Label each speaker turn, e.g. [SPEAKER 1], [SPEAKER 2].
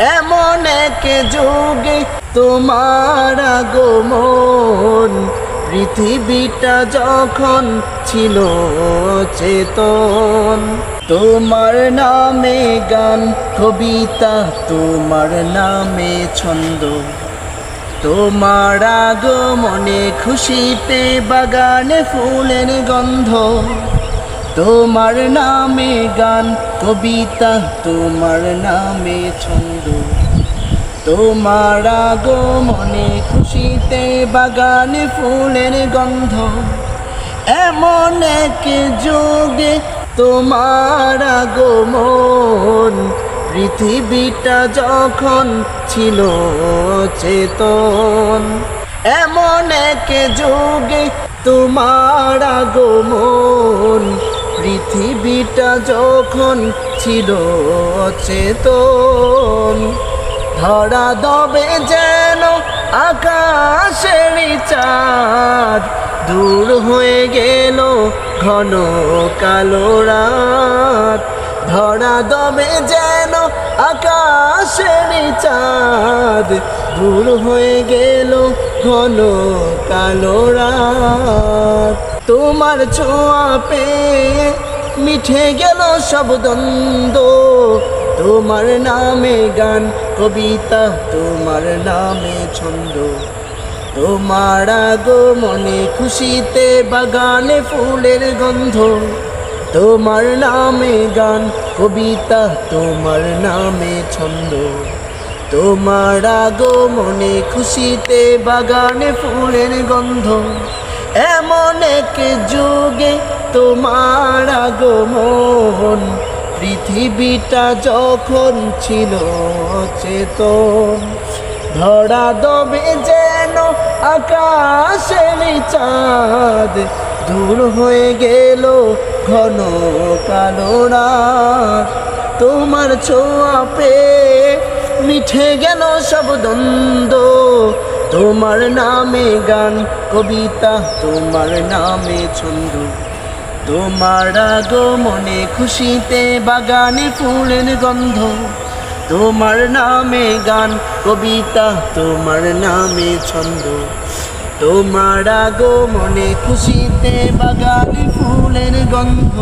[SPEAKER 1] এমন এক যুগে তোমার আগমন, পৃথিবীটা যখন ছিল চেতন। তোমার নামে গান কবিতা, তোমার নামে ছন্দ, তোমার আগমনে খুশিতে বাগানে ফুলের গন্ধ। তোমার নামে গান কবিতা, তোমার নামে ছন্দ, তোমার আগমনে খুশিতে বাগানে ফুলের গন্ধ। এমন এক যুগে তোমার আগমন, পৃথিবীটা যখন ছিল চেতন। এমন এক যুগে তোমার আগমন, পৃথিবীটা যখন ছিল চেতন। ধরা দবে যেন আকাশের চাঁদ, দূর হয়ে গেল ঘন কালো রাত। ধরা দবে যেন আকাশের চাঁদ, দূর হয়ে গেল ঘন কালো রাত। তোমার ছোঁয়া পেয়ে মিঠে গেল সব দ্বন্দ্ব, তোমার নামে গান কবিতা, তোমার নামে ছন্দ, তোমার আগমনে খুশিতে বাগানে ফুলের গন্ধ। তোমার নামে গান কবিতা, তোমার নামে ছন্দ, তোমার আগমনে খুশিতে বাগানে ফুলের গন্ধ। এমন এক যুগে তোমার আগমন, পৃথিবীটা যখন ছিল চেতন। ধরা দবে যেন আকাশের চাঁদ, দূর হয়ে গেল ঘন কালো রাত। তোমার ছোঁয়া পেয়ে মিঠে গেল সব দ্বন্দ্ব, তোমার নামে গান কবিতা, তোমার নামে ছন্দ, তোমার আগমনে খুশিতে বাগানে ফুলের গন্ধ। তোমার নামে গান কবিতা, তোমার নামে ছন্দ, তোমার আগমনে খুশিতে বাগানে ফুলের গন্ধ।